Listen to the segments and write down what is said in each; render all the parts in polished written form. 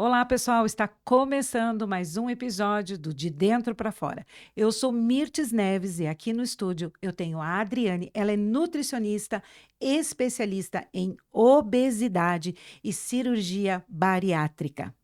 Olá, pessoal! Está começando mais um episódio do De Dentro para Fora. Eu sou Mirtes Neves e aqui no estúdio eu tenho a Adriane. Ela é nutricionista, especialista em obesidade e cirurgia bariátrica.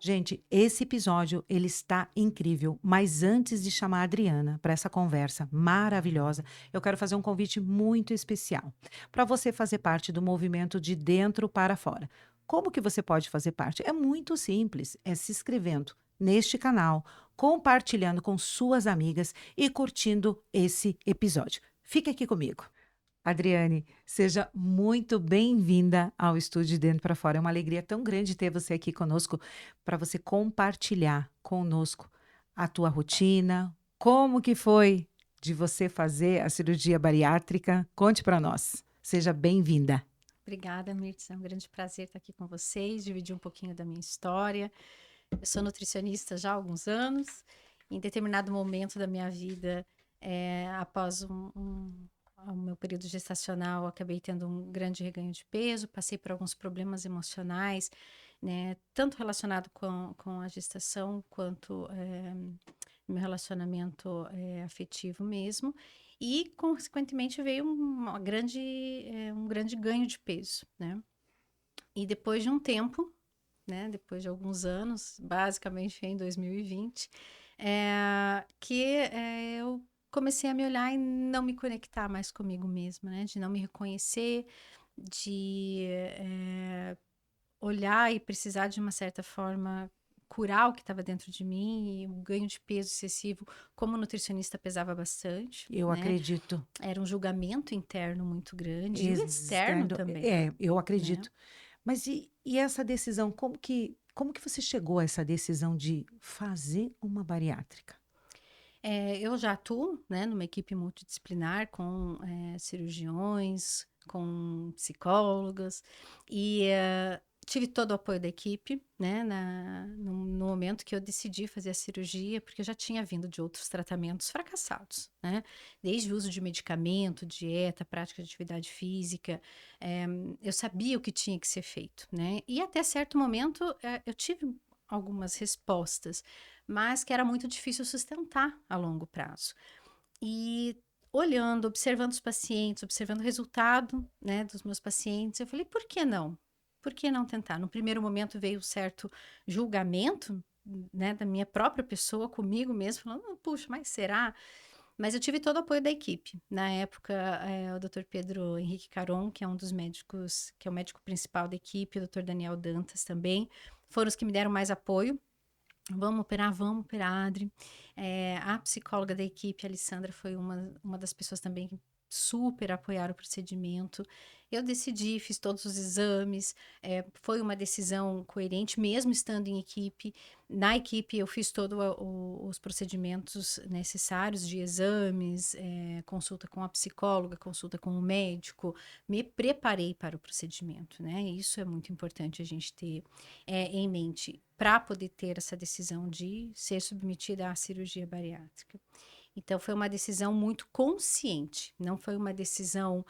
Gente, esse episódio ele está incrível, mas antes de chamar a Adriana para essa conversa maravilhosa, eu quero fazer um convite muito especial para você fazer parte do movimento de dentro para fora. Como que você pode fazer parte? É muito simples, é se inscrevendo neste canal, compartilhando com suas amigas e curtindo esse episódio. Fique aqui comigo. Adriane, seja muito bem-vinda ao Estúdio de Dentro para Fora. É uma alegria tão grande ter você aqui conosco para você compartilhar conosco a tua rotina, como que foi de você fazer a cirurgia bariátrica. Conte para nós. Seja bem-vinda. Obrigada, Mirtz. É um grande prazer estar aqui com vocês, dividir um pouquinho da minha história. Eu sou nutricionista já há alguns anos. Em determinado momento da minha vida, após o meu período gestacional, acabei tendo um grande reganho de peso, passei por alguns problemas emocionais, né, tanto relacionado com a gestação, quanto meu relacionamento afetivo mesmo. E, consequentemente, veio um grande ganho de peso, né? E depois de um tempo, né? Depois de alguns anos, basicamente em 2020, eu comecei a me olhar e não me conectar mais comigo mesma, né? De não me reconhecer, de olhar e precisar de uma certa forma curar o que estava dentro de mim, e o ganho de peso excessivo, como nutricionista, pesava bastante, Eu né? acredito. Era um julgamento interno muito grande e o externo Externo, também, eu né? acredito. Mas e essa decisão, como que você chegou a essa decisão de fazer uma bariátrica? Eu já atuo, né, numa equipe multidisciplinar com cirurgiões, com psicólogas e tive todo o apoio da equipe, né, no momento que eu decidi fazer a cirurgia, porque eu já tinha vindo de outros tratamentos fracassados, né, desde o uso de medicamento, dieta, prática de atividade física, eh, eu sabia o que tinha que ser feito, né, e até certo momento eu tive algumas respostas, mas que era muito difícil sustentar a longo prazo. E olhando, observando os pacientes, observando o resultado, né, dos meus pacientes, eu falei: "Por que não? Por que não tentar?". No primeiro momento veio um certo julgamento, né, da minha própria pessoa comigo mesma, falando: "Puxa, mas será?". Mas eu tive todo o apoio da equipe. Na época, o doutor Pedro Henrique Caron, que é um dos médicos, que é o médico principal da equipe, o doutor Daniel Dantas também, foram os que me deram mais apoio. Vamos operar, Adri". A psicóloga da equipe, a Alessandra, foi uma das pessoas também que super apoiaram o procedimento. Eu decidi, fiz todos os exames, foi uma decisão coerente, mesmo estando em equipe. Na equipe, eu fiz todos os procedimentos necessários de exames, consulta com a psicóloga, consulta com o médico, me preparei para o procedimento, né? Isso é muito importante a gente ter em mente para poder ter essa decisão de ser submetida à cirurgia bariátrica. Então, foi uma decisão muito consciente, não foi uma decisão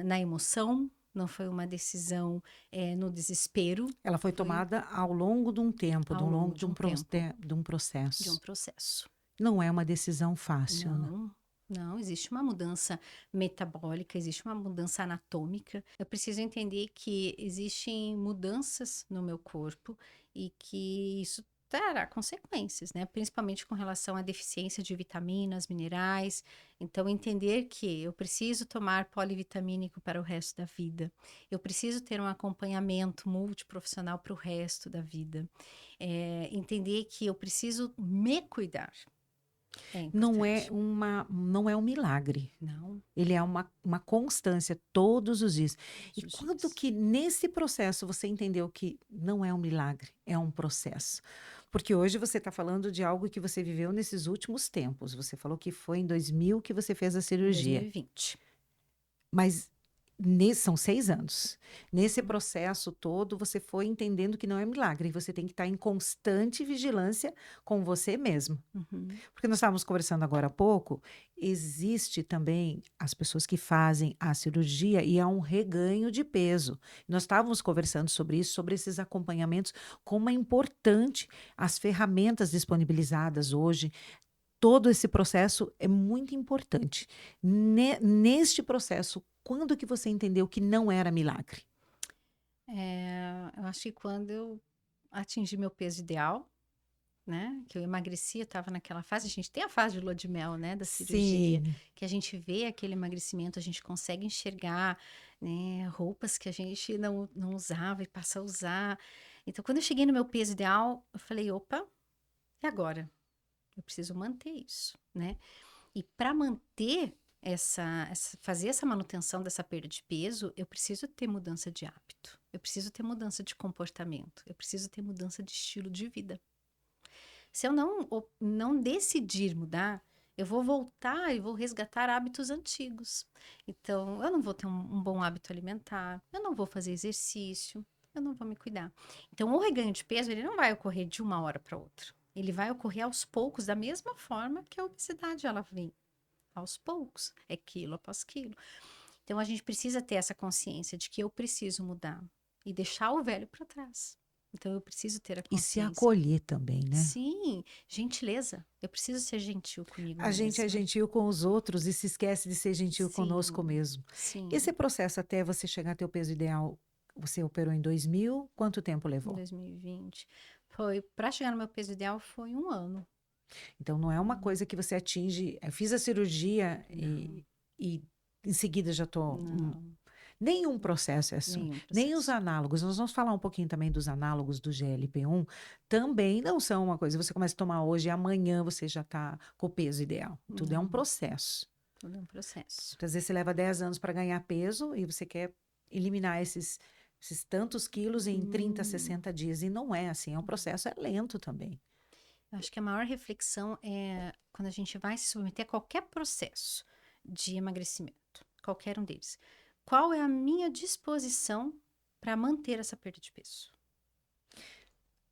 na emoção, não foi uma decisão no desespero, Ela foi foi tomada ao longo de um tempo, ao ao longo longo de um tempo, de um de um processo. processo. Não é uma decisão fácil, né? Não, não, existe uma mudança metabólica, existe uma mudança anatômica. Eu preciso entender que existem mudanças no meu corpo e que isso terá consequências, né? Principalmente com relação à deficiência de vitaminas, minerais. Então, entender que eu preciso tomar polivitamínico para o resto da vida. Eu preciso ter um acompanhamento multiprofissional para o resto da vida. Entender que eu preciso me cuidar. É importante. Não é um milagre. Não, Ele é uma constância todos os dias. todos E os quando dias. que nesse processo você entendeu que não é um milagre, é um processo? Porque hoje você está falando de algo que você viveu nesses últimos tempos. Você falou que foi em 2000 que você fez a Em dois mil cirurgia. e vinte. Mas São 6 anos. Nesse Uhum, processo todo, você foi entendendo que não é milagre, você tem que estar em constante vigilância com você mesmo. uhum. Porque nós estávamos conversando agora há pouco, existe também as pessoas que fazem a cirurgia e há um reganho de peso. Nós estávamos conversando sobre isso, sobre esses acompanhamentos, como é importante as ferramentas disponibilizadas hoje. Todo esse processo é muito importante. Neste processo, quando que você entendeu que não era milagre? Eu acho que quando eu atingi meu peso ideal, né, que eu emagreci, eu estava naquela fase, a gente tem a fase de lua de mel, né, da cirurgia, Sim. que a gente vê aquele emagrecimento, a gente consegue enxergar, né, roupas que a gente não usava e passa a usar. Então, quando eu cheguei no meu peso ideal, eu falei: "Opa, e agora? Eu preciso manter isso", né. E para manter fazer essa manutenção dessa perda de peso, eu preciso ter mudança de hábito, eu preciso ter mudança de comportamento, eu preciso ter mudança de estilo de vida. Se eu não decidir mudar, eu vou voltar e vou resgatar hábitos antigos. Então, eu não vou ter um bom hábito alimentar, eu não vou fazer exercício, eu não vou me cuidar. Então, o reganho de peso, ele não vai ocorrer de uma hora para outra. Ele vai ocorrer aos poucos, da mesma forma que a obesidade ela vem aos poucos, é quilo após quilo. Então a gente precisa ter essa consciência de que eu preciso mudar e deixar o velho para trás. Então eu preciso ter a E se consciência. acolher também, né? Sim, gentileza. Eu preciso ser gentil comigo A gente é mesma. gentil com os outros e se esquece de ser gentil conosco Sim, mesmo. Esse sim. processo até você chegar a teu peso ideal, você operou em 2000, quanto tempo Em levou? 2020 foi para chegar no meu peso ideal foi um ano. Então não é uma Hum, coisa que você atinge, fiz a cirurgia Não, e em seguida já estou. não, Nenhum processo é assim. nenhum Nem os processo. análogos. Nós vamos falar um pouquinho também dos análogos do GLP-1. Também não são uma coisa. Você começa a tomar hoje e amanhã você já está com o peso ideal. Tudo é um Não, processo. tudo é um processo. Muitas vezes você leva 10 anos para ganhar peso e você quer eliminar esses tantos quilos em 30, Hum. 60 dias. E não é assim. É um processo, é lento também. Eu acho que a maior reflexão é quando a gente vai se submeter a qualquer processo de emagrecimento, qualquer um deles. Qual é a minha disposição para manter essa perda de peso?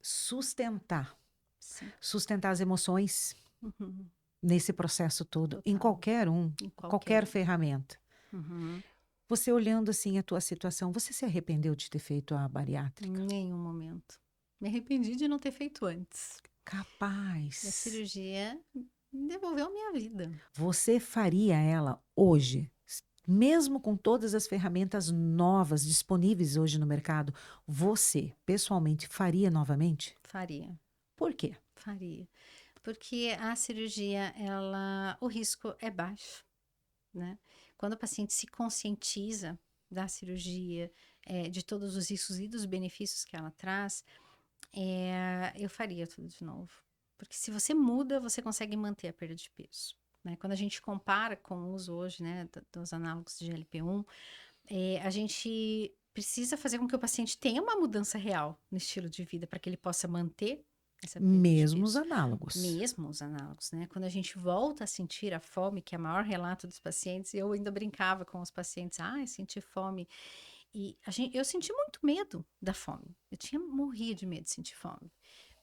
Sustentar. Sim. Sustentar as emoções Uhum. nesse processo todo, em Total. qualquer um, Em qualquer qualquer um. ferramenta. Uhum. Você olhando assim a tua situação, você se arrependeu de ter feito a Em bariátrica? nenhum momento. Me arrependi de não ter feito antes. A Capaz. cirurgia devolveu minha vida. Você faria ela hoje? Mesmo com todas as ferramentas novas disponíveis hoje no mercado, você, pessoalmente, faria novamente? Faria. Por quê? Faria. Porque a cirurgia, o risco é baixo. Né? Quando o paciente se conscientiza da cirurgia, de todos os riscos e dos benefícios que ela traz, eu faria tudo de novo. Porque se você muda, você consegue manter a perda de peso. Né? Quando a gente compara com o uso hoje, né, dos análogos de GLP-1, a gente precisa fazer com que o paciente tenha uma mudança real no estilo de vida para que ele possa manter essa perda de Mesmo os peso. análogos. Mesmo os análogos, né? Quando a gente volta a sentir a fome, que é o maior relato dos pacientes, eu ainda brincava com os pacientes, senti fome. E eu senti muito medo da fome. Morria de medo de sentir fome.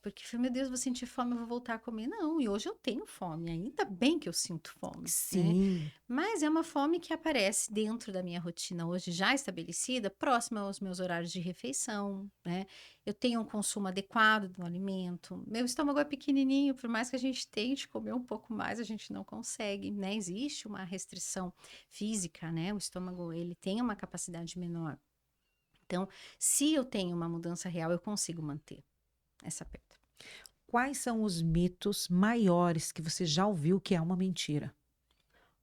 Porque eu falei, meu Deus, vou sentir fome, eu vou voltar a comer. Não, e hoje eu tenho fome, ainda bem que eu sinto fome, né? Sim, Mas é uma fome que aparece dentro da minha rotina hoje já estabelecida, próxima aos meus horários de refeição, né? Eu tenho um consumo adequado do alimento. Meu estômago é pequenininho, por mais que a gente tente comer um pouco mais, a gente não consegue, né? Existe uma restrição física, né? O estômago, ele tem uma capacidade menor. Então, se eu tenho uma mudança real, eu consigo manter essa perda. quais são os mitos maiores que você já ouviu que é uma mentira?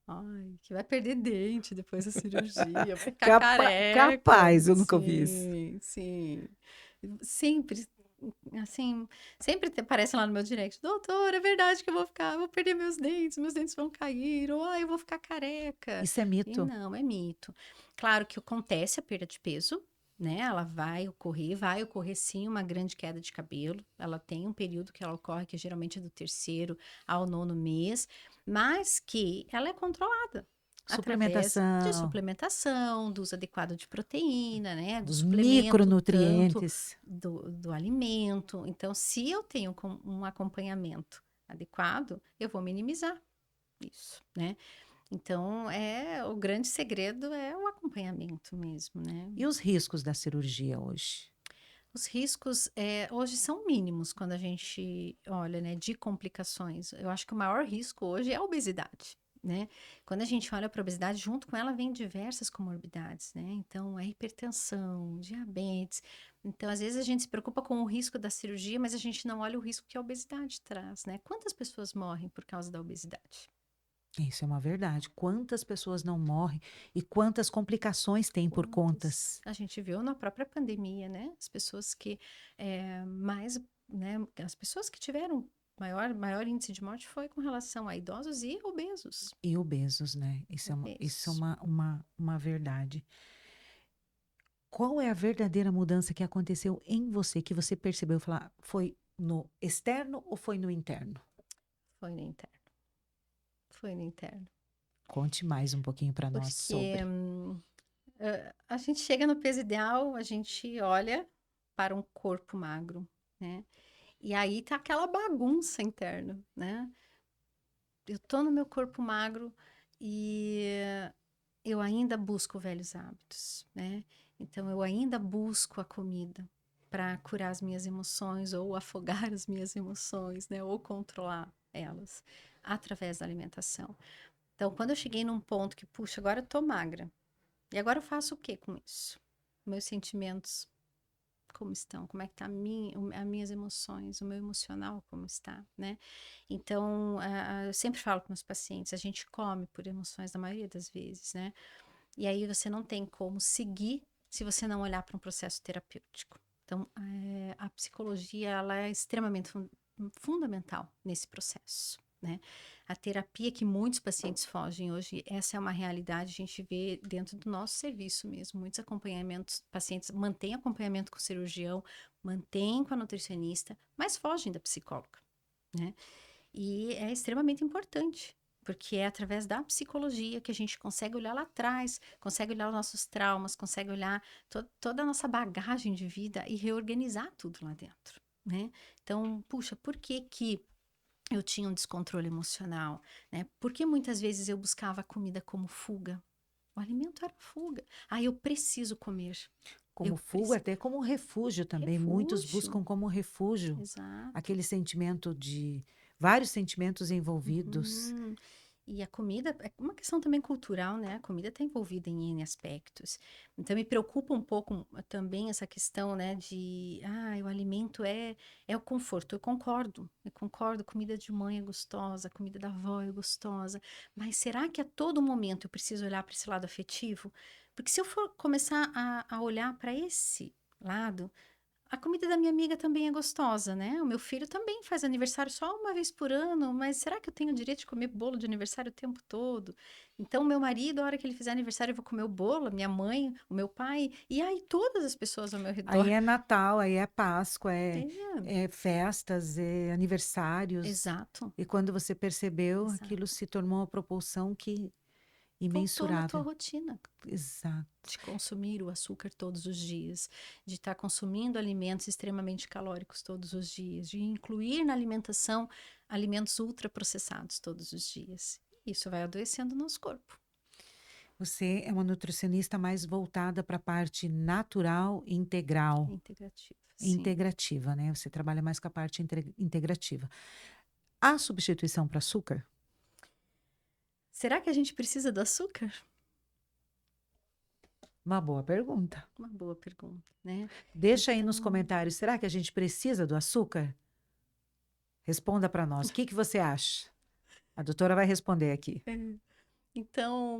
Ai, que vai perder dente depois da cirurgia, vai ficar careca. Capaz, eu nunca ouvi isso. Sim, sim. Sempre, assim, sempre aparece lá no meu direct, doutor, é verdade que eu vou perder meus dentes vão cair, ou eu vou ficar careca. Isso é E mito. não, é mito. Claro que acontece a perda de peso, né? Ela vai ocorrer sim uma grande queda de cabelo. Ela tem um período que ela ocorre, que geralmente é do terceiro ao nono mês, mas que ela é controlada. através de Suplementação, suplementação, do uso adequado de proteína, né, do os suplemento tanto micronutrientes. do alimento. Então, se eu tenho um acompanhamento adequado, eu vou minimizar isso, né? Então, o grande segredo é o acompanhamento mesmo, né? E os riscos da cirurgia hoje? Os riscos, hoje são mínimos quando a gente olha, né, de complicações. Eu acho que o maior risco hoje é a obesidade, né? Quando a gente olha para a obesidade, junto com ela vem diversas comorbidades, né? Então, é hipertensão, diabetes. Então, às vezes a gente se preocupa com o risco da cirurgia, mas a gente não olha o risco que a obesidade traz, né? Quantas pessoas morrem por causa da obesidade? Isso é uma verdade. Quantas pessoas não morrem e quantas complicações tem por Quantas? contas? A gente viu na própria pandemia, né? As pessoas que mais, né? As pessoas que tiveram maior índice de morte foi com relação a idosos e obesos. E obesos, né? Isso é Obesos. uma verdade. Qual é a verdadeira mudança que aconteceu em você, que você percebeu? Falar, foi no externo ou foi no interno? Foi no interno. Foi no interno. Conte mais um pouquinho para nós Porque sobre. a gente chega no peso ideal, a gente olha para um corpo magro, né? E aí tá aquela bagunça interna, né? Eu tô no meu corpo magro e eu ainda busco velhos hábitos, né? Então eu ainda busco a comida para curar as minhas emoções ou afogar as minhas emoções, né? Ou controlar elas através da alimentação. Então, quando eu cheguei num ponto que, puxa, agora eu tô magra. E agora eu faço o que com isso? Meus sentimentos como estão, como é que tá as minhas emoções, o meu emocional como está, né? Então, eu sempre falo com meus pacientes, a gente come por emoções na maioria das vezes, né? E aí você não tem como seguir se você não olhar para um processo terapêutico. Então, a psicologia, ela é extremamente fundamental nesse processo, né? A terapia que muitos pacientes fogem hoje, essa é uma realidade, a gente vê dentro do nosso serviço mesmo, muitos acompanhamentos, pacientes mantêm acompanhamento com o cirurgião, mantêm com a nutricionista, mas fogem da psicóloga, né? E é extremamente importante, porque é através da psicologia que a gente consegue olhar lá atrás, consegue olhar os nossos traumas, consegue olhar toda a nossa bagagem de vida e reorganizar tudo lá dentro, né? Então, puxa, por que que eu tinha um descontrole emocional, né? Por que muitas vezes eu buscava a comida como fuga? O alimento era fuga. Ah, eu preciso comer. Eu Como fuga, preciso. até como refúgio também. Muitos Refúgio. buscam como refúgio Exato. aquele sentimento de vários sentimentos envolvidos. Uhum. E a comida é uma questão também cultural, né? A comida está envolvida em N aspectos. Então, me preocupa um pouco também essa questão, né, o alimento é o conforto. Eu concordo, comida de mãe é gostosa, comida da avó é gostosa, mas será que a todo momento eu preciso olhar para esse lado afetivo? Porque se eu for começar a olhar para esse lado, a comida da minha amiga também é gostosa, né? O meu filho também faz aniversário só uma vez por ano, mas será que eu tenho o direito de comer bolo de aniversário o tempo todo? Então, meu marido, a hora que ele fizer aniversário, eu vou comer o bolo, a minha mãe, o meu pai, e aí todas as pessoas ao meu Aí redor. é Natal, aí é Páscoa, É, é festas, é aniversários. exato, E quando você percebeu, aquilo exato. se tornou uma proporção que Voltou na tua imensurável. rotina Exato. de consumir o açúcar todos os dias, de estar consumindo alimentos extremamente calóricos todos os dias, de incluir na alimentação alimentos ultraprocessados todos os dias. Isso vai adoecendo o nosso corpo. Você é uma nutricionista mais voltada para a parte natural e integral, Integrativa, e sim. integrativa, né? Você trabalha mais com a parte integrativa. Há substituição para açúcar? Será que a gente precisa do açúcar? Uma boa pergunta. Uma boa pergunta, né? Deixa aí nos Então, comentários, será que a gente precisa do açúcar? Responda para nós. O que que você acha? A doutora vai responder aqui.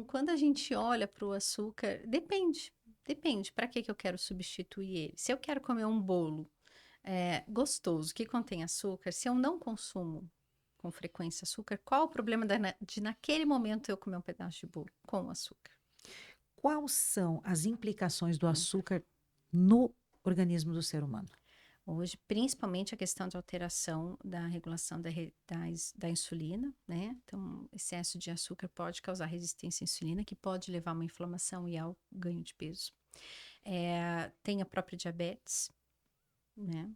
quando a gente olha para o açúcar, depende. Depende, para que eu quero substituir ele? Se eu quero comer um bolo gostoso que contém açúcar, se eu não consumo com frequência açúcar, qual o problema de naquele momento eu comer um pedaço de bolo com açúcar? Quais são as implicações do açúcar no organismo do ser humano? Hoje, principalmente a questão de alteração da regulação da insulina, né? Então, excesso de açúcar pode causar resistência à insulina, que pode levar a uma inflamação e ao ganho de peso. Tem a própria diabetes, né?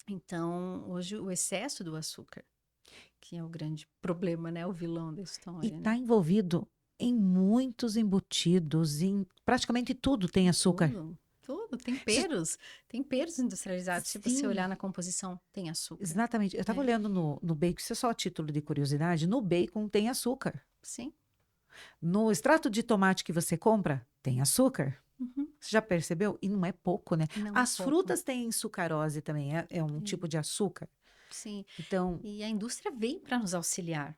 Então, hoje, o excesso do açúcar, que é o grande problema, né? O vilão da E história, está né? envolvido em muitos embutidos, em praticamente tudo tem açúcar. Tudo, tudo. Você- Temperos industrializados. Se você olhar Sim, na composição, tem açúcar, exatamente. Eu estava né? olhando no bacon, isso é só a título de curiosidade, no bacon tem açúcar. Sim. No extrato de tomate que você compra, tem açúcar. Uhum. Você já percebeu? E não é pouco, né? Não é As pouco. frutas têm sucarose também, é um É, tipo de açúcar. sim. Então, E a indústria vem para nos auxiliar.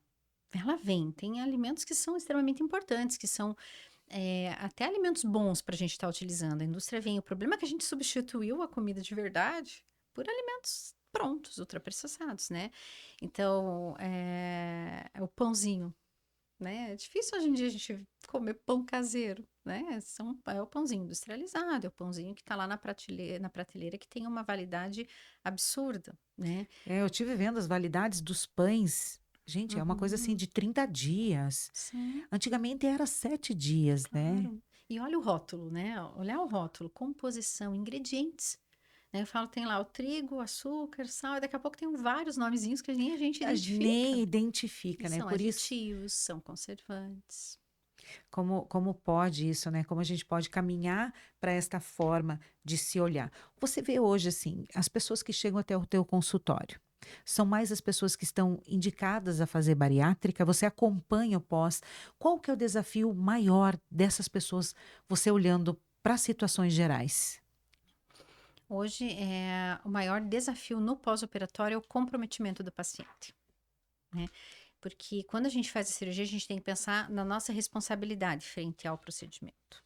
Ela vem. Tem alimentos que são extremamente importantes, que são até alimentos bons para a gente estar utilizando. A indústria vem. O problema é que a gente substituiu a comida de verdade por alimentos prontos, ultraprocessados, né? Então, é o pãozinho, né? É difícil hoje em dia a gente comer pão caseiro, né? É o pãozinho industrializado, é o pãozinho que está lá na prateleira que tem uma validade absurda, né? eu tive vendo as validades dos pães. Gente, é uma coisa assim Uhum. de 30 dias. Sim, Antigamente era 7 dias, né? claro. E olha o rótulo, né? Olhar o rótulo, composição, ingredientes. Né? Eu falo, tem lá o trigo, o açúcar, sal, e daqui a pouco tem vários nomezinhos que nem a gente Nem identifica. E identifica, né? são Por isso, aditivos, são conservantes. como pode isso, né? Como a gente pode caminhar para esta forma de se olhar. Você vê hoje, assim, as pessoas que chegam até o teu consultório. São mais as pessoas que estão indicadas a fazer bariátrica? Você acompanha o pós? Qual que é o desafio maior dessas pessoas, você olhando para situações gerais? Hoje, o maior desafio no pós-operatório é o comprometimento do paciente, né? Porque quando a gente faz a cirurgia, a gente tem que pensar na nossa responsabilidade frente ao procedimento,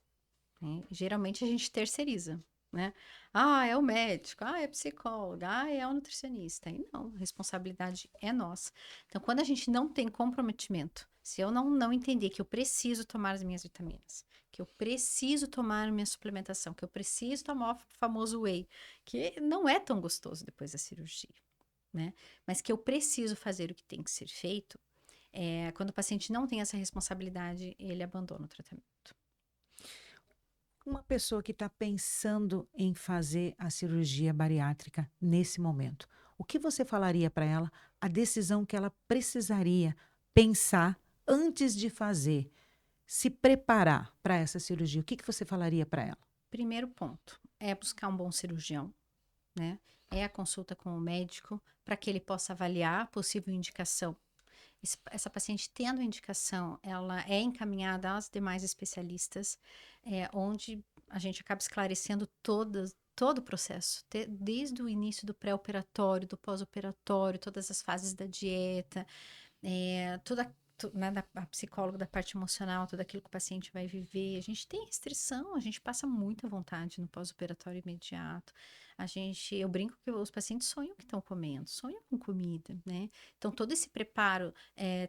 né? Geralmente a gente terceiriza, né? Ah, é o médico, ah, é a psicóloga, ah, é o nutricionista. E não, a responsabilidade é nossa. Então, quando a gente não tem comprometimento, se eu não entender que eu preciso tomar as minhas vitaminas, que eu preciso tomar a minha suplementação, que eu preciso tomar o famoso whey, que não é tão gostoso depois da cirurgia, né? Mas que eu preciso fazer o que tem que ser feito, quando o paciente não tem essa responsabilidade, ele abandona o tratamento. Uma pessoa que está pensando em fazer a cirurgia bariátrica nesse momento, o que você falaria para ela, a decisão que ela precisaria pensar antes de fazer, se preparar para essa cirurgia? O que você falaria para ela? Primeiro ponto é buscar um bom cirurgião, né? É a consulta com o médico para que ele possa avaliar a possível indicação. Essa paciente tendo indicação, ela é encaminhada aos demais especialistas, onde a gente acaba esclarecendo todo o processo, desde o início do pré-operatório, do pós-operatório, todas as fases da dieta, né, a psicóloga da parte emocional, tudo aquilo que o paciente vai viver. A gente tem restrição, a gente passa muita vontade no pós-operatório imediato. Eu brinco que os pacientes sonham que estão comendo, sonham com comida, né? Então, todo esse preparo,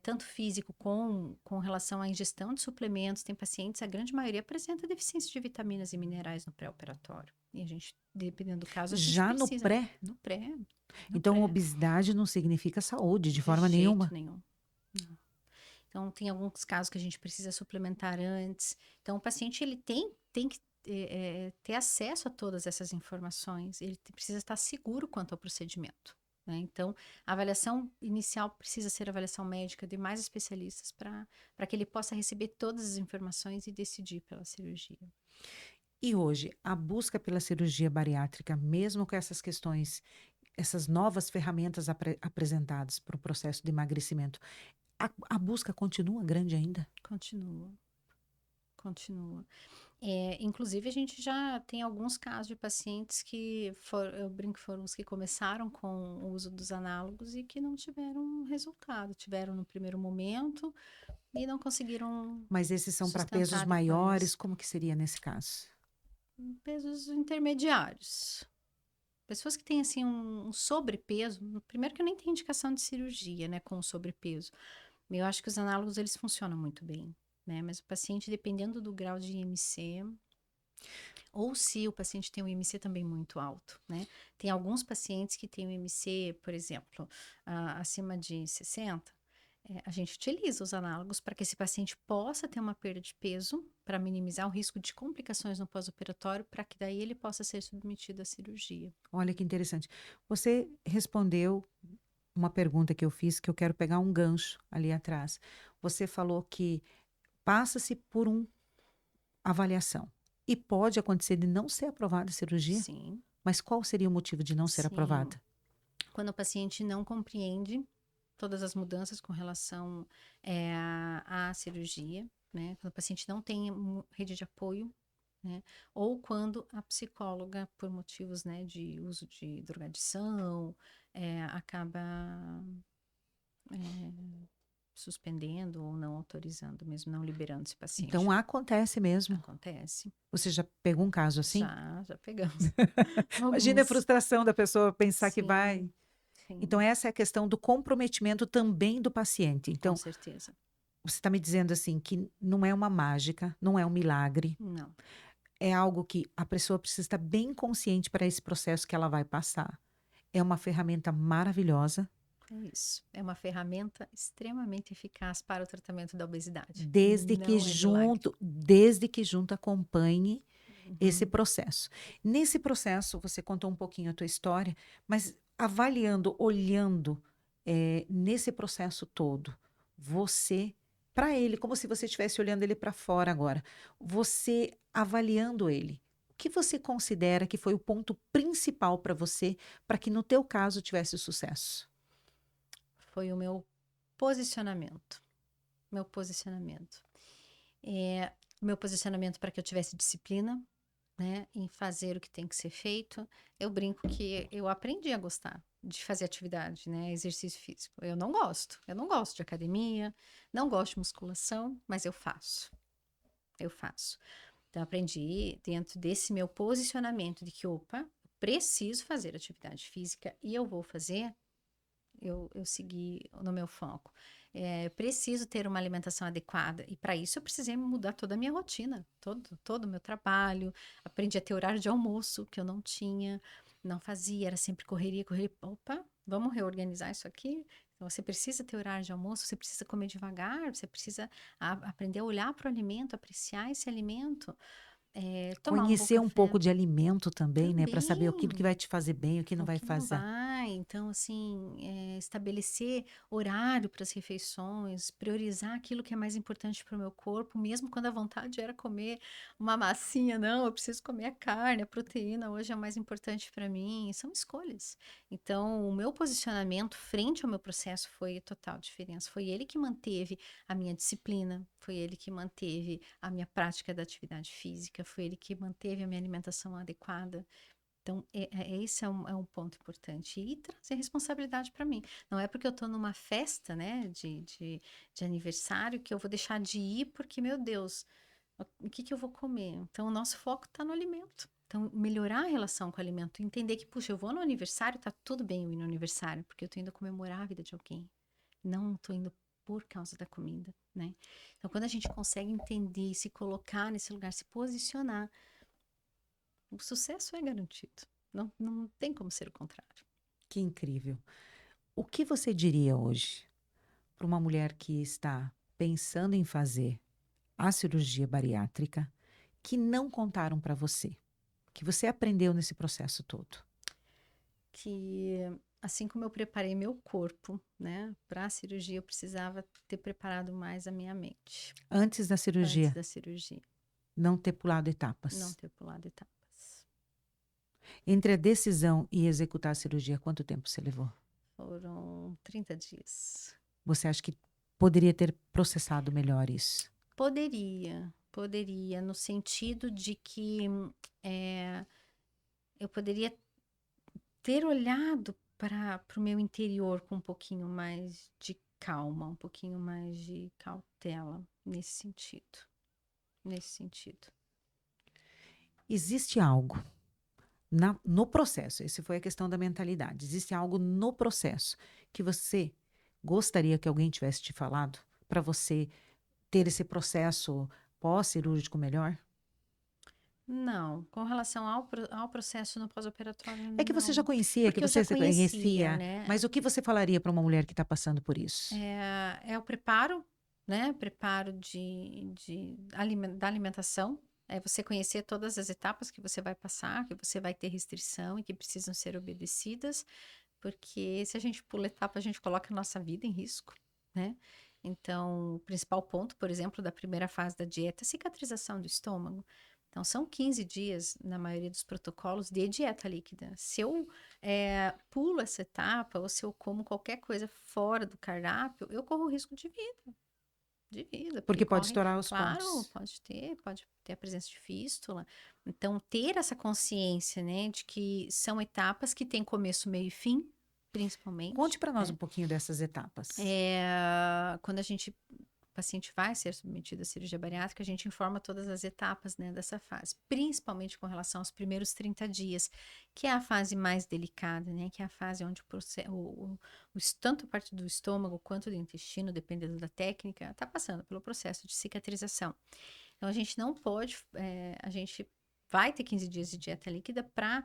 tanto físico com relação à ingestão de suplementos, tem pacientes, a grande maioria apresenta deficiência de vitaminas e minerais no pré-operatório. E a gente, dependendo do caso, a gente Já no precisa. pré? No pré, no Então, pré, obesidade não significa saúde de de forma jeito nenhuma. nenhum. Então, tem alguns casos que a gente precisa suplementar antes. Então, o paciente ele tem que ter acesso a todas essas informações. Ele precisa estar seguro quanto ao procedimento, né? Então, a avaliação inicial precisa ser avaliação médica de mais especialistas para que ele possa receber todas as informações e decidir pela cirurgia. E hoje, a busca pela cirurgia bariátrica, mesmo com essas questões, essas novas ferramentas apresentadas para o processo de emagrecimento, a busca continua grande ainda? Continua, continua. Inclusive, a gente já tem alguns casos de pacientes eu brinco, foram os que começaram com o uso dos análogos e que não tiveram resultado. Tiveram no primeiro momento e não conseguiram Mas esses são para pesos sustentar maiores, depois. como que seria nesse caso? Pesos intermediários. Pessoas que têm, assim, um sobrepeso. Primeiro que nem tem indicação de cirurgia, né, com sobrepeso. Eu acho que os análogos, eles funcionam muito bem, né? Mas o paciente, dependendo do grau de IMC, ou se o paciente tem um IMC também muito alto, né? Tem alguns pacientes que têm um IMC, por exemplo, acima de 60, a gente utiliza os análogos para que esse paciente possa ter uma perda de peso, para minimizar o risco de complicações no pós-operatório, para que daí ele possa ser submetido à cirurgia. Olha que interessante. Você respondeu uma pergunta que eu fiz, que eu quero pegar um gancho ali atrás. Você falou que passa-se por uma avaliação e pode acontecer de não ser aprovada a cirurgia, Sim, mas qual seria o motivo de não ser sim. aprovada? Quando o paciente não compreende todas as mudanças com relação à cirurgia, né? Quando o paciente não tem rede de apoio, né? Ou quando a psicóloga, por motivos, né, de uso de drogadição, acaba suspendendo ou não autorizando, mesmo não liberando esse Então paciente. acontece mesmo. Acontece. Você já pegou um caso assim? Já pegamos Imagina a alguns. frustração da pessoa pensar que vai. Sim, Então, sim, essa é a questão do comprometimento também do paciente. com Então, certeza. você está me dizendo assim que não é uma mágica, não é um milagre, Não. é algo que a pessoa precisa estar bem consciente para esse processo que ela vai passar. É uma ferramenta maravilhosa, É isso. É uma ferramenta extremamente eficaz para o tratamento da obesidade. Não é milagre. desde que junto acompanhe esse Uhum. processo. Nesse processo, você contou um pouquinho a tua história, mas avaliando, olhando nesse processo todo, você, para ele, como se você estivesse olhando ele para fora agora, você avaliando ele, o que você considera que foi o ponto principal para você, para que no teu caso tivesse sucesso? Foi o meu posicionamento. Meu posicionamento. É, meu posicionamento para que eu tivesse disciplina, né, em fazer o que tem que ser feito. Eu brinco que eu aprendi a gostar de fazer atividade, né, exercício físico. Eu não gosto de academia, não gosto de musculação, mas eu faço. Eu faço. Então, eu aprendi dentro desse meu posicionamento de que, opa, preciso fazer atividade física e eu vou fazer, eu segui no meu foco. Preciso ter uma alimentação adequada e para isso eu precisei mudar toda a minha rotina, todo o meu trabalho. Aprendi a ter horário de almoço que eu não tinha, não fazia, era sempre correria, correria. Opa, vamos reorganizar isso aqui. Então, você precisa ter horário de almoço, você precisa comer devagar, você precisa aprender a olhar para o alimento, apreciar esse alimento, tomar um bom Conhecer um café. pouco de alimento também, né, para saber aquilo que Também, vai te fazer bem, o que não o vai que não fazer. vai. Então, assim, estabelecer horário para as refeições, priorizar aquilo que é mais importante para o meu corpo, mesmo quando a vontade era comer uma massinha, não, eu preciso comer a carne, a proteína, hoje é o mais importante para mim. São escolhas. Então, o meu posicionamento frente ao meu processo foi total diferença. Foi ele que manteve a minha disciplina, foi ele que manteve a minha prática da atividade física, foi ele que manteve a minha alimentação adequada. Então, esse é um ponto importante. E trazer responsabilidade para mim. Não é porque eu estou numa festa, né, de aniversário que eu vou deixar de ir porque, meu Deus, o que eu vou comer? Então, o nosso foco está no alimento. Então, melhorar a relação com o alimento. Entender que, puxa, eu vou no aniversário, tá tudo bem eu ir no aniversário, porque eu estou indo comemorar a vida de alguém. Não estou indo por causa da comida, né? Então, quando a gente consegue entender, se colocar nesse lugar, se posicionar, o sucesso é garantido. Não tem como ser o contrário. Que incrível. O que você diria hoje para uma mulher que está pensando em fazer a cirurgia bariátrica que não contaram para você, que você aprendeu nesse processo todo? Que assim como eu preparei meu corpo, né, para a cirurgia, eu precisava ter preparado mais a minha mente Antes da antes cirurgia, da cirurgia, não ter pulado não etapas. ter pulado etapas. Entre a decisão e executar a cirurgia, quanto tempo você levou? Foram 30 dias. Você acha que poderia ter processado melhor isso? Poderia, no sentido de que é, eu poderia ter olhado para o meu interior com um pouquinho mais de calma, um pouquinho mais de cautela, nesse sentido. Nesse sentido. Existe algo no processo, essa foi a questão da mentalidade. Existe algo no processo que você gostaria que alguém tivesse te falado para você ter esse processo pós-cirúrgico melhor? Não, com relação ao processo no pós-operatório, É que você já não. conhecia, que Porque eu já você conhecia, conhecia, né? mas o que você falaria para uma mulher que está passando por isso? É o preparo, né? Preparo da alimentação. É você conhecer todas as etapas que você vai passar, que você vai ter restrição e que precisam ser obedecidas, porque se a gente pula etapa, a gente coloca a nossa vida em risco, né? Então, o principal ponto, por exemplo, da primeira fase da dieta é a cicatrização do estômago. Então, são 15 dias, na maioria dos protocolos, de dieta líquida. Se eu pulo essa etapa, ou se eu como qualquer coisa fora do cardápio, eu corro risco de vida, porque Porque pode corre, estourar os claro, pontos. pode ter a presença de fístula. Então, ter essa consciência, né, de que são etapas que têm começo, meio e fim, Conte principalmente, para nós um né? pouquinho dessas etapas. Quando o paciente vai ser submetido à cirurgia bariátrica, a gente informa todas as etapas, né, dessa fase, principalmente com relação aos primeiros 30 dias, que é a fase mais delicada, né, que é a fase onde tanto a parte do estômago quanto do intestino, dependendo da técnica, está passando pelo processo de cicatrização. Então, a gente não pode, a gente vai ter 15 dias de dieta líquida para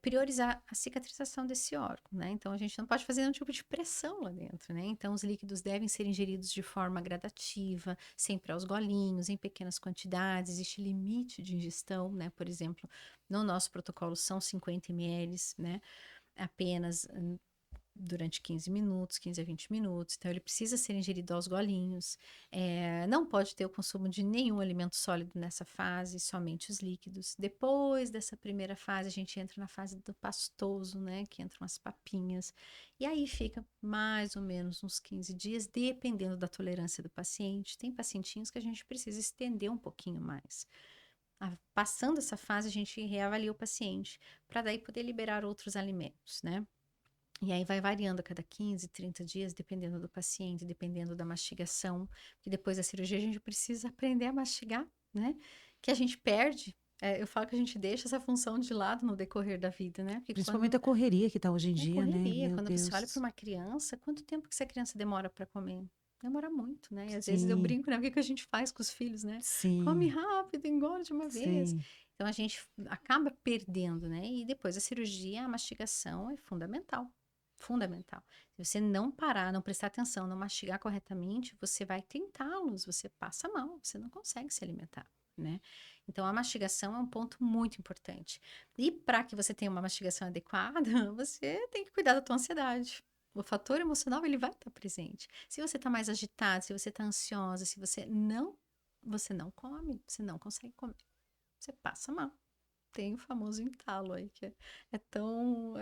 priorizar a cicatrização desse órgão, né? Então, a gente não pode fazer nenhum tipo de pressão lá dentro, né? Então, os líquidos devem ser ingeridos de forma gradativa, sempre aos golinhos, em pequenas quantidades, existe limite de ingestão, né? Por exemplo, no nosso protocolo são 50 ml, né? Apenas durante 15 minutos, 15 a 20 minutos. Então, ele precisa ser ingerido aos golinhos. Não pode ter o consumo de nenhum alimento sólido nessa fase, somente os líquidos. Depois dessa primeira fase, a gente entra na fase do pastoso, né? Que entram as papinhas. E aí fica mais ou menos uns 15 dias, dependendo da tolerância do paciente. Tem pacientinhos que a gente precisa estender um pouquinho mais. Passando essa fase, a gente reavalia o paciente, para daí poder liberar outros alimentos, né? E aí vai variando a cada 15, 30 dias, dependendo do paciente, dependendo da mastigação, que depois da cirurgia a gente precisa aprender a mastigar, né? Que a gente perde. Eu falo que a gente deixa essa função de lado no decorrer da vida, né? Porque Principalmente quando a correria que está hoje em é dia, né? correria, Meu quando você olha para Deus. uma criança, quanto tempo que essa criança demora para comer? Demora muito, né? E às vezes eu Sim, brinco, né? O que que a gente faz com os filhos, né? Come sim, rápido, engole de uma vez. sim. Então a gente acaba perdendo, né? E depois da cirurgia, a mastigação é fundamental. Fundamental. Se você não parar, não prestar atenção, não mastigar corretamente, você vai tentá-los, você passa mal, você não consegue se alimentar, né? Então a mastigação é um ponto muito importante. E para que você tenha uma mastigação adequada, você tem que cuidar da tua ansiedade. O fator emocional, ele vai estar presente. Se você está mais agitado, se você está ansiosa, se você não come, você não consegue comer. Você passa mal. Tem o famoso entalo aí, que é tão.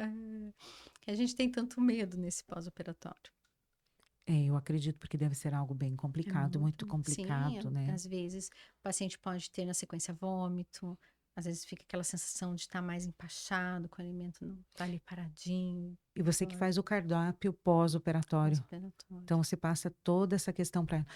Que a gente tem tanto medo nesse pós-operatório. É, eu acredito porque deve ser algo bem É complicado, muito muito. Sim, complicado, né? às vezes o paciente pode ter na sequência vômito, às vezes fica aquela sensação de estar mais empachado, com o alimento não tá ali paradinho, E você que dor, faz o cardápio pós-operatório. pós-operatório. Então você passa toda essa questão para ela.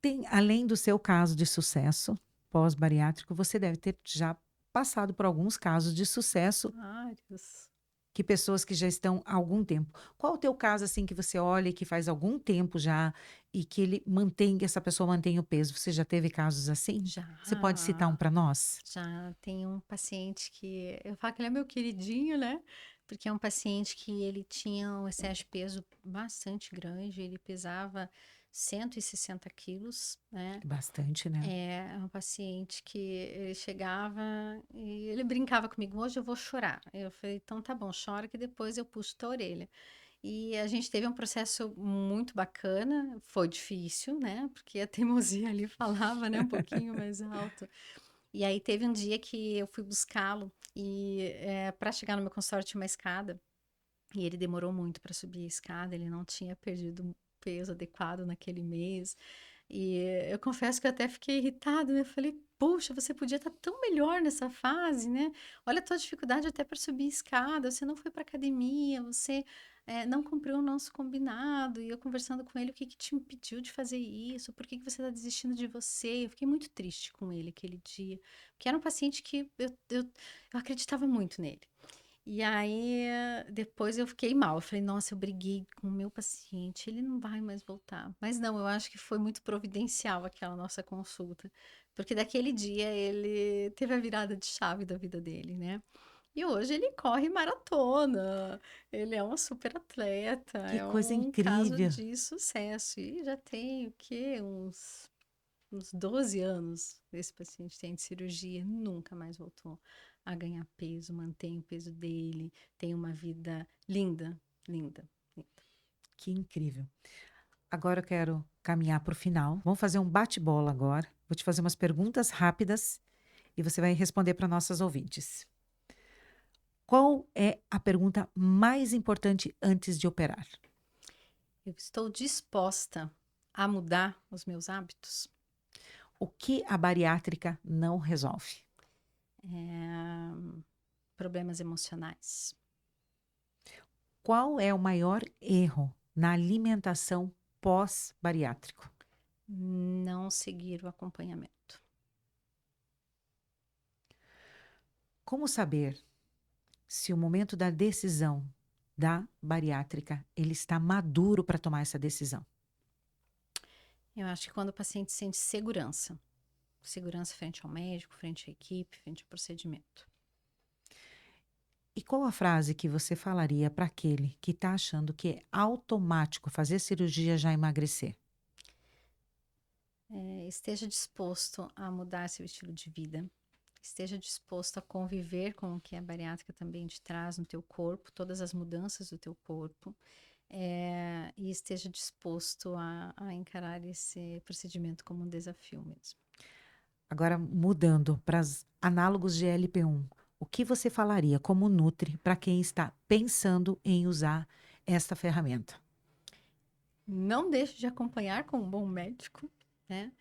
Tem, além do seu caso de sucesso pós-bariátrico, você deve ter já passado por alguns casos de sucesso Vários. que pessoas que já estão há algum tempo. Qual o teu caso assim que você olha e que faz algum tempo já e que ele mantém, que essa pessoa mantém o peso? Você já teve casos assim? Já, Você pode citar um para nós? já tem um paciente que eu falo que ele é meu queridinho, né? Porque é um paciente que ele tinha um excesso de peso bastante grande, ele pesava 160 quilos, né? Bastante, né? É um paciente que ele chegava e ele brincava comigo, hoje eu vou chorar. Eu falei, então tá bom, chora que depois eu puxo tua orelha. E a gente teve um processo muito bacana, foi difícil, né? Porque a teimosia ali falava, né, um pouquinho mais alto. E aí teve um dia que eu fui buscá-lo e para chegar no meu consultório tinha uma escada e ele demorou muito para subir a escada, ele não tinha perdido o peso adequado naquele mês. E eu confesso que eu até fiquei irritada, né? Eu falei, poxa, você podia estar tão melhor nessa fase, né? Olha a tua dificuldade até para subir escada, você não foi para academia, você não cumpriu o nosso combinado. E eu conversando com ele, o que que te impediu de fazer isso? Por que que você está desistindo de você? Eu fiquei muito triste com ele aquele dia, porque era um paciente que eu acreditava muito nele. E aí, depois eu fiquei mal. Eu falei, nossa, eu briguei com o meu paciente, ele não vai mais voltar. Mas não, eu acho que foi muito providencial aquela nossa consulta, porque daquele dia ele teve a virada de chave da vida dele, né? E hoje ele corre maratona, ele é um super atleta, Que é coisa um caso incrível. de sucesso. E já tem o quê? Uns 12 anos esse paciente tem de cirurgia, nunca mais voltou a ganhar peso, mantém o peso dele, tem uma vida linda, linda, linda. Que incrível. Agora eu quero caminhar para o final. Vamos fazer um bate-bola agora. Vou te fazer umas perguntas rápidas e você vai responder para nossas ouvintes. Qual é a pergunta mais importante antes de operar? Eu estou disposta a mudar os meus hábitos. O que a bariátrica não resolve? É, problemas emocionais. Qual é o maior erro na alimentação pós-bariátrico? Não seguir o acompanhamento. Como saber se o momento da decisão da bariátrica ele está maduro para tomar essa decisão? Eu acho que quando o paciente sente segurança, segurança frente ao médico, frente à equipe, frente ao procedimento. E qual a frase que você falaria para aquele que está achando que é automático fazer cirurgia já emagrecer? Esteja disposto a mudar seu estilo de vida, esteja disposto a conviver com o que a bariátrica também te traz no teu corpo, todas as mudanças do teu corpo, e esteja disposto a encarar esse procedimento como um desafio mesmo. Agora, mudando para os análogos de LP1, o que você falaria como Nutri para quem está pensando em usar esta ferramenta? Não deixe de acompanhar com um bom médico, né?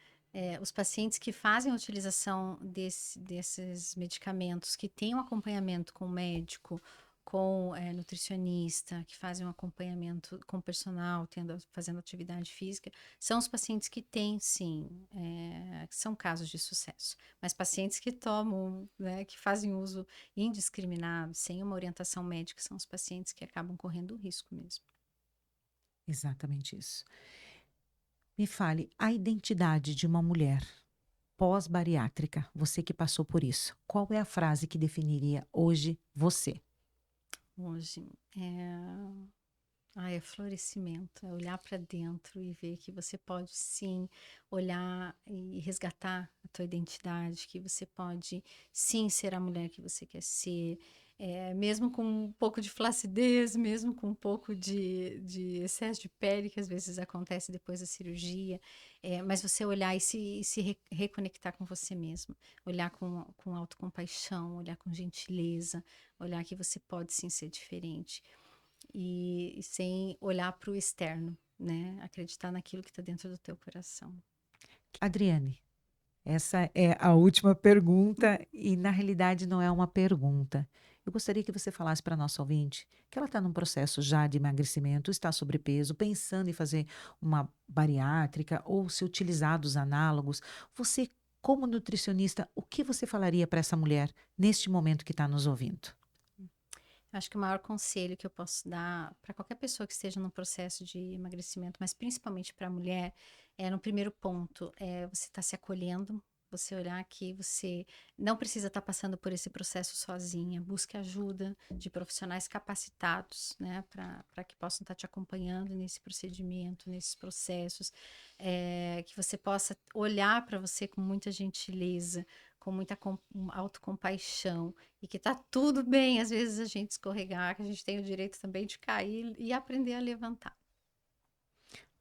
Os pacientes que fazem a utilização desses medicamentos, que têm um acompanhamento com o médico, com nutricionista, que fazem um acompanhamento com o personal, fazendo atividade física, são os pacientes que têm, sim, que são casos de sucesso. Mas pacientes que tomam, né, que fazem uso indiscriminado, sem uma orientação médica, são os pacientes que acabam correndo risco mesmo. Exatamente isso. Me fale a identidade de uma mulher pós-bariátrica, você que passou por isso. Qual é a frase que definiria hoje você? Hoje é florescimento, é olhar para dentro e ver que você pode sim olhar e resgatar a tua identidade, que você pode sim ser a mulher que você quer ser, mesmo com um pouco de flacidez, mesmo com um pouco de excesso de pele que às vezes acontece depois da cirurgia, mas você olhar e se reconectar com você mesmo, olhar com autocompaixão, olhar com gentileza, olhar que você pode sim ser diferente e sem olhar para o externo, né? Acreditar naquilo que está dentro do teu coração. Adriane, essa é a última pergunta e, na realidade, não é uma pergunta. Eu gostaria que você falasse para a nossa ouvinte que ela está num processo já de emagrecimento, está sobrepeso, pensando em fazer uma bariátrica ou se utilizar dos análogos. Você, como nutricionista, o que você falaria para essa mulher neste momento que está nos ouvindo? Acho que o maior conselho que eu posso dar para qualquer pessoa que esteja no processo de emagrecimento, mas principalmente para a mulher, no primeiro ponto, você estar se acolhendo, você olhar que você não precisa estar passando por esse processo sozinha, busque ajuda de profissionais capacitados, né, para que possam estar te acompanhando nesse procedimento, nesses processos, que você possa olhar para você com muita gentileza, com muita autocompaixão e que tá tudo bem, às vezes, a gente escorregar, que a gente tem o direito também de cair e aprender a levantar.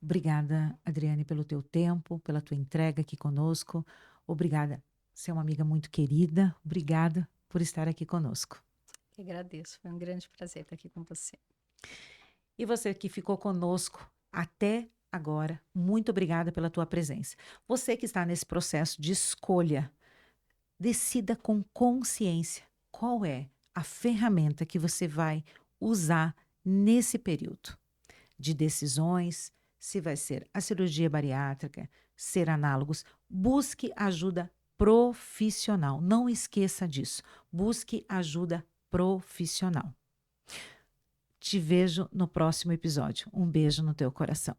Obrigada, Adriane, pelo teu tempo, pela tua entrega aqui conosco. Obrigada, você é uma amiga muito querida. Obrigada por estar aqui conosco. Eu agradeço, foi um grande prazer estar aqui com você. E você que ficou conosco até agora, muito obrigada pela tua presença. Você que está nesse processo de escolha, decida com consciência qual é a ferramenta que você vai usar nesse período de decisões, se vai ser a cirurgia bariátrica, ser análogos. Busque ajuda profissional. Não esqueça disso. Busque ajuda profissional. Te vejo no próximo episódio. Um beijo no teu coração.